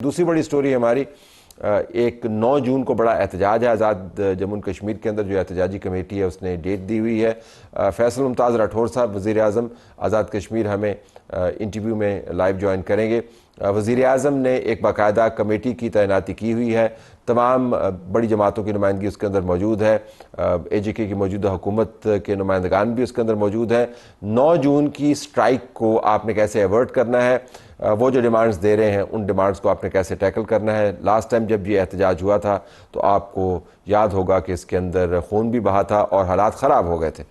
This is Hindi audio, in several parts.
दूसरी बड़ी स्टोरी हमारी एक 9 जून को बड़ा एहतजाज है आज़ाद जम्मू एंड कश्मीर के अंदर। जो एहतजाजी कमेटी है उसने डेट दी हुई है। फैसल मुमताज़ राठौर साहब वज़ीर आज़म आज़ाद कश्मीर हमें इंटरव्यू में लाइव ज्वाइन करेंगे। वज़ीर आज़म ने एक बाकायदा कमेटी की तैनाती की हुई है। तमाम बड़ी जमातों की नुमाइंदगी उसके अंदर मौजूद है। AJK की मौजूदा हुकूमत के नुमाइंदगान भी उसके अंदर मौजूद हैं। 9 जून की स्ट्राइक को आपने कैसे अवर्ट करना है, वो जो डिमांड्स दे रहे हैं उन डिमांड्स को आपने कैसे टैकल करना है। लास्ट टाइम जब ये एहतजाज हुआ था तो आपको याद होगा कि इसके अंदर खून भी बहा था और हालात ख़राब हो गए थे।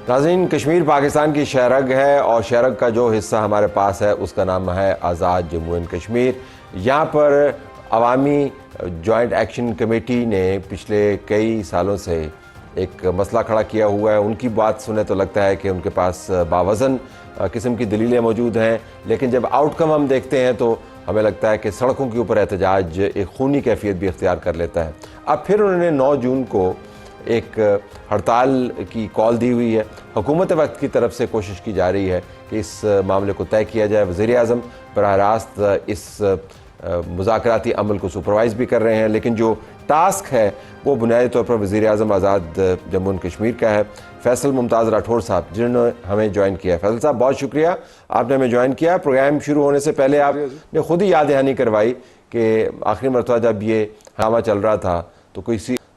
नाज़रीन, कश्मीर पाकिस्तान की शहरग है और शहरग का जो हिस्सा हमारे पास है उसका नाम है आज़ाद जम्मू एंड कश्मीर। यहाँ पर अवामी जॉइंट एक्शन कमेटी ने पिछले कई सालों से एक मसला खड़ा किया हुआ है। उनकी बात सुने तो लगता है कि उनके पास बावज़न किस्म की दलीलें मौजूद हैं, लेकिन जब आउटकम हम देखते हैं तो हमें लगता है कि सड़कों के ऊपर एहतजाज एक खूनी कैफियत भी इख्तियार कर लेता है। अब फिर उन्होंने 9 जून को एक हड़ताल की कॉल दी हुई है। हुकूमत वक्त की तरफ से कोशिश की जा रही है कि इस मामले को तय किया जाए। वज़ीर आज़म बराह रास्त इस मुज़ाकराती अमल को सुपरवाइज़ भी कर रहे हैं, लेकिन जो टास्क है वो बुनियादी तौर पर वज़ीर आज़म आज़ाद जम्मू एंड कश्मीर का है। फैसल मुमताज़ राठौर साहब जिन्होंने हमें ज्वाइन किया। फैसल साहब, बहुत शुक्रिया आपने हमें ज्वाइन किया। प्रोग्राम शुरू होने से पहले आपने खुद ही याद दहानी करवाई कि आखिरी मरतबा जब ये हंगामा चल रहा था तो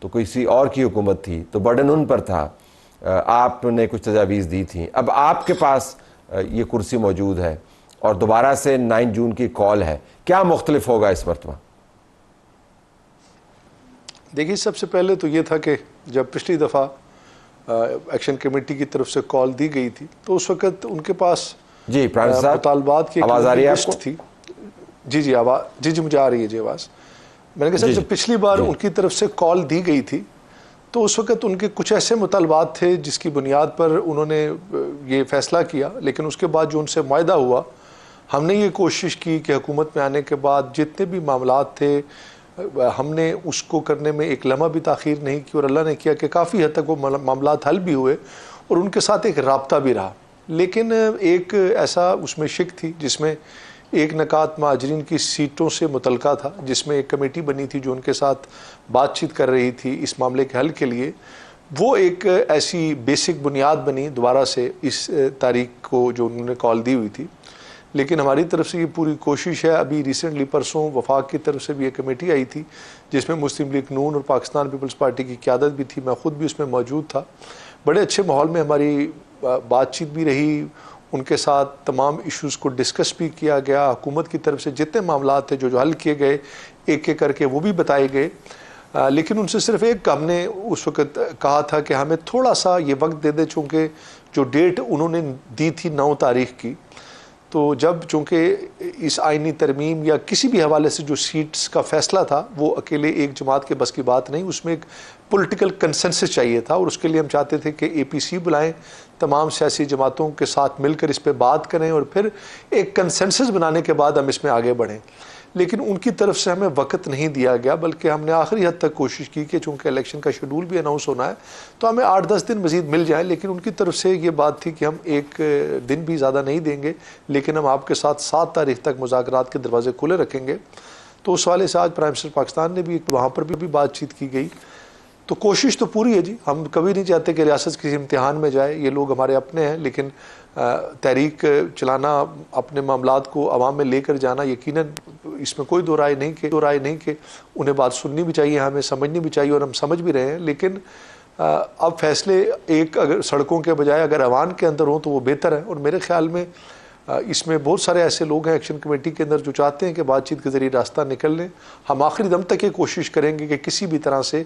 किसी और की हुकूमत थी तो बर्डन उन पर था। आपने कुछ तजावीज़ दी थी, अब आपके पास ये कुर्सी मौजूद है और दोबारा से 9 जून की कॉल है। क्या मुख्तलिफ होगा इस मरतबा? देखिए, सबसे पहले तो ये था कि जब पिछली दफ़ा एक्शन कमेटी की तरफ से कॉल दी गई थी तो उस वक़्त उनके पास जी मुतालबात की आवाज़ आ रही है लिस्ट थी। जी आवाज़ जी मुझे आ रही है जी आवाज़। मैंने कहा सर, जब पिछली बार उनकी तरफ से कॉल दी गई थी तो उस वक़्त उनके कुछ ऐसे मुतालबात थे जिसकी बुनियाद पर उन्होंने ये फ़ैसला किया, लेकिन उसके बाद जो उनसे मुआहदा हुआ, हमने ये कोशिश की कि हुकूमत में आने के बाद जितने भी मामलात थे हमने उसको करने में एक लम्हा भी ताख़ीर नहीं की और अल्लाह ने किया कि काफ़ी हद तक वो मामलात हल भी हुए और उनके साथ एक राब्ता भी रहा। लेकिन एक ऐसा उसमें शिक थी जिसमें एक नकात महाजरीन की सीटों से मुतल्का था, जिसमें एक कमेटी बनी थी जो उनके साथ बातचीत कर रही थी इस मामले के हल के लिए। वो एक ऐसी बेसिक बुनियाद बनी दोबारा से इस तारीख को जो उन्होंने कॉल दी हुई थी। लेकिन हमारी तरफ से ये पूरी कोशिश है। अभी रिसेंटली परसों वफाक की तरफ से भी एक कमेटी आई थी जिसमें मुस्लिम लीग नून और पाकिस्तान पीपल्स पार्टी की क़यादत भी थी। मैं ख़ुद भी उसमें मौजूद था। बड़े अच्छे माहौल में हमारी बातचीत भी रही, उनके साथ तमाम इश्यूज़ को डिस्कस भी किया गया। हुकूमत की तरफ से जितने मामलात थे जो हल किए गए एक एक करके वो भी बताए गए। लेकिन उनसे सिर्फ एक हमने उस वक़्त कहा था कि हमें थोड़ा सा ये वक्त दे दे, चूँकि जो डेट उन्होंने दी थी 9 तारीख की, तो जब चूँकि इस आइनी तरमीम या किसी भी हवाले से जो सीट्स का फ़ैसला था वो अकेले एक जमात के बस की बात नहीं, उसमें एक पॉलिटिकल कंसेंसस चाहिए था और उसके लिए हम चाहते थे कि APC बुलाएं, तमाम सियासी जमातों के साथ मिलकर इस पर बात करें और फिर एक कंसेंसस बनाने के बाद हम इसमें आगे बढ़ें। लेकिन उनकी तरफ से हमें वक्त नहीं दिया गया, बल्कि हमने आखिरी हद तक कोशिश की कि चूँकि इलेक्शन का शेड्यूल भी अनाउंस होना है तो हमें 8-10 दिन मज़ीद मिल जाए। लेकिन उनकी तरफ से ये बात थी कि हम एक दिन भी ज़्यादा नहीं देंगे, लेकिन हम आपके साथ 7 तारीख तक मुज़ाकरात के दरवाजे खुले रखेंगे। तो उस वाले से आज प्राइम मिनिस्टर पाकिस्तान ने भी वहाँ पर भी बातचीत की गई। तो कोशिश तो पूरी है जी, हम कभी नहीं चाहते कि रियासत किसी इम्तिहान में जाए। ये लोग हमारे अपने हैं, लेकिन तहरीक चलाना, अपने मामलात को आवाम में लेकर जाना, यकीनन इसमें कोई दो राय नहीं कि उन्हें बात सुननी भी चाहिए, हमें समझनी भी चाहिए और हम समझ भी रहे हैं। लेकिन अब फैसले एक अगर सड़कों के बजाय अगर अवान के अंदर हों तो वो बेहतर है। और मेरे ख्याल में इसमें बहुत सारे ऐसे लोग हैं एक्शन कमेटी के अंदर जो चाहते हैं कि बातचीत के ज़रिए रास्ता निकल लें। हम आखिरी दम तक ये कोशिश करेंगे कि किसी भी तरह से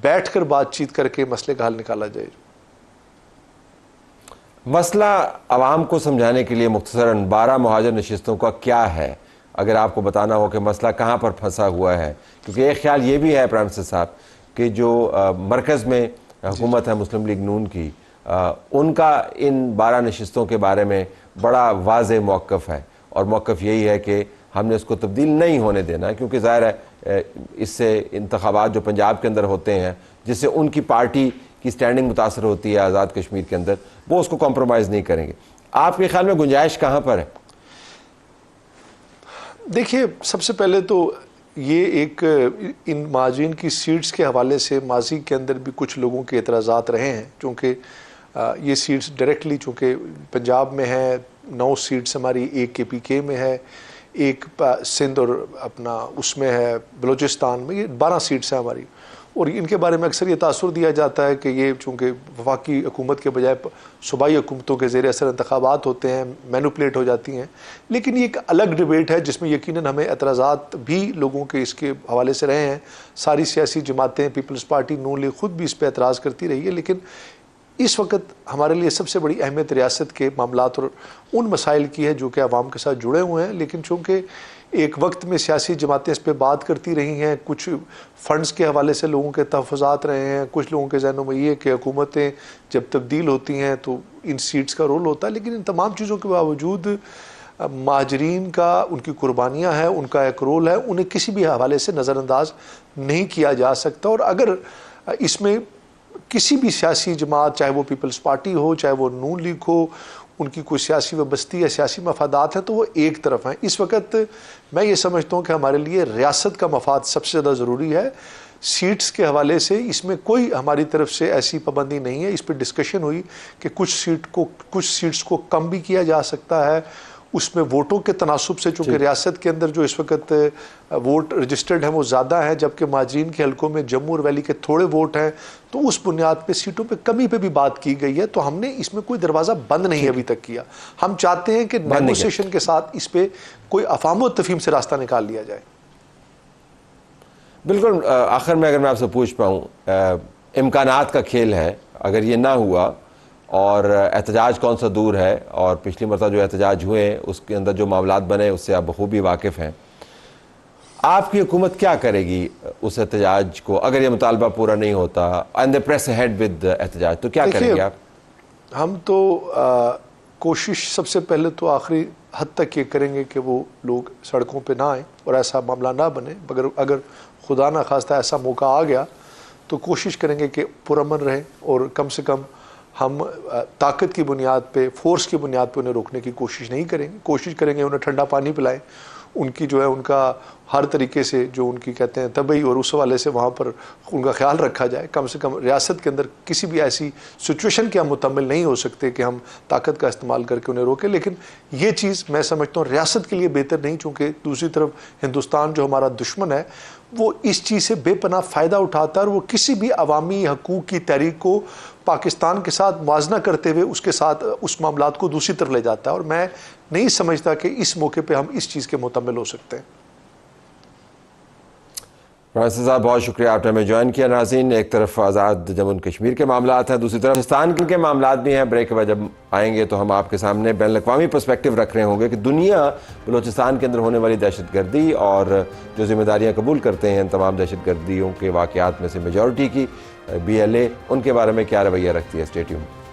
बैठकर बातचीत करके मसले का हल निकाला जाए। मसला आवाम को समझाने के लिए मुख्तसरन 12 मुहाजिर नशिस्तों का क्या है, अगर आपको बताना हो कि मसला कहाँ पर फंसा हुआ है? क्योंकि एक ख्याल ये भी है प्राइम मिनिस्टर साहब कि जो मरकज़ में हुकूमत है मुस्लिम लीग नून की, उनका इन 12 नशिस्तों के बारे में बड़ा वाज़ेह मौक़िफ़ है और मौक़िफ़ यही है कि हमने उसको तब्दील नहीं होने देना है, क्योंकि ज़ाहिर है इससे इंतख़ाबात जो पंजाब के अंदर होते हैं जिससे उनकी पार्टी की स्टैंडिंग मुतासर होती है आज़ाद कश्मीर के अंदर, वो उसको कॉम्प्रोमाइज़ नहीं करेंगे। आपके ख्याल में गुंजाइश कहाँ पर है? देखिए, सबसे पहले तो ये एक इन माजीन की सीट्स के हवाले से माजी के अंदर भी कुछ लोगों के एतराज़ात रहे हैं, चूँकि ये सीट्स डायरेक्टली चूँकि पंजाब में है, 9 सीट्स हमारी, एक KPK में है, एक सिंध और अपना उसमें है बलूचिस्तान में, ये 12 सीट्स हैं हमारी। और इनके बारे में अक्सर ये तासुर दिया जाता है कि ये चूँकि वफाकी हुकूमत के बजाय सूबाई हुकूमतों के ज़ेर असर इंतखाबात होते हैं, मैनुपलेट हो जाती हैं। लेकिन ये एक अलग डिबेट है जिसमें यकीनन हमें एतराज़ात भी लोगों के इसके हवाले से रहे हैं। सारी सियासी जमातें, पीपल्स पार्टी, नून लीग खुद भी इस पर एतराज़ करती रही है। लेकिन इस वक्त हमारे लिए सबसे बड़ी अहमियत रियासत के मामलात और उन मसाइल की है जो कि आवाम के साथ जुड़े हुए हैं। लेकिन चूँकि एक वक्त में सियासी जमातें इस पर बात करती रही हैं, कुछ फ़ंड्स के हवाले से लोगों के तहफ़्फ़ुज़ात रहे हैं, कुछ लोगों के जहनों में ये है कि हुकूमतें जब तब्दील होती हैं तो इन सीट्स का रोल होता है। लेकिन इन तमाम चीज़ों के बावजूद महाजरीन का, उनकी कुर्बानियाँ हैं, उनका एक रोल है, उन्हें किसी भी हवाले से नज़रअंदाज नहीं किया जा सकता। और अगर इसमें किसी भी सियासी जमात, चाहे वो पीपल्स पार्टी हो, चाहे वो नून लीग हो, उनकी कोई सियासी वबस्ती या सियासी मफादात है तो वो एक तरफ हैं। इस वक्त मैं ये समझता हूँ कि हमारे लिए रियासत का मफाद सबसे ज़्यादा ज़रूरी है। सीट्स के हवाले से इसमें कोई हमारी तरफ से ऐसी पाबंदी नहीं है। इस पर डिस्कशन हुई कि कुछ सीट्स को कम भी किया जा सकता है, उसमें वोटों के तनासुब से, चूँकि रियासत के अंदर जो इस वक्त वोट रजिस्टर्ड हैं वो ज़्यादा है, जबकि माजरीन के हलकों में जम्मू और वैली के थोड़े वोट हैं, तो उस बुनियाद पे सीटों पे कमी पे भी बात की गई है। तो हमने इसमें कोई दरवाज़ा बंद नहीं अभी तक किया। हम चाहते हैं कि नेगोशिएशन के साथ इस पर कोई अफ़ाम व तफ़हीम से रास्ता निकाल लिया जाए। बिल्कुल। आखिर में अगर मैं आपसे पूछ पाऊँ, इम्कानात का खेल है, अगर ये ना हुआ और एहतजाज कौन सा दूर है, और पिछली मरतबा जो एहतजाज हुए उसके अंदर जो मामलात बने उससे आप बखूबी वाकिफ़ हैं, आपकी हुकूमत क्या करेगी उस एहतजाज को अगर ये मुतालबा पूरा नहीं होता, and the press ahead with एहतजाज, तो क्या करेंगे आप? हम तो कोशिश सबसे पहले तो आखिरी हद तक ये करेंगे कि वो लोग सड़कों पे ना आए और ऐसा मामला ना बने। मगर अगर खुदा ना खास्ता ऐसा मौका आ गया तो कोशिश करेंगे कि पुरअमन रहे और कम से कम हम ताकत की बुनियाद पे, फोर्स की बुनियाद पे उन्हें रोकने की कोशिश नहीं करेंगे। कोशिश करेंगे उन्हें ठंडा पानी पिलाएं, उनकी जो है उनका हर तरीके से जो उनकी कहते हैं तबई और उस हवाले से वहाँ पर उनका ख्याल रखा जाए। कम से कम रियासत के अंदर किसी भी ऐसी सिचुएशन के हम मुतम्मिल नहीं हो सकते कि हम ताकत का इस्तेमाल करके उन्हें रोकें। लेकिन ये चीज़ मैं समझता हूँ रियासत के लिए बेहतर नहीं, चूँकि दूसरी तरफ हिंदुस्तान जो हमारा दुश्मन है वो इस चीज़ से बेपनाह फ़ायदा उठाता है और वो किसी भी अवामी हकूक़ की तहरीक को पाकिस्तान के साथ मुआवजा करते हुए उसके साथ उस मामलात को दूसरी तरफ ले जाता है। और मैं नहीं समझता कि इस मौके पे हम इस चीज़ के मुतम्मिल हो सकते हैं। प्रोफेसर साहब, बहुत शुक्रिया आपने हमें ज्वाइन किया। नाज़रीन, एक तरफ आज़ाद जम्मू कश्मीर के मामलात हैं, दूसरी तरफ पाकिस्तान के मामलात भी हैं। ब्रेक के बाद जब आएंगे तो हम आपके सामने बैनुल-अक़वामी पर्सपेक्टिव रख रहे होंगे कि दुनिया बलूचिस्तान के अंदर होने वाली दहशतगर्दी और जो जिम्मेदारियाँ कबूल करते हैं तमाम दहशतगर्दियों के वाक़यात में से मेजॉरिटी की BLA, उनके बारे में क्या रवैया रखती है। Stay tuned.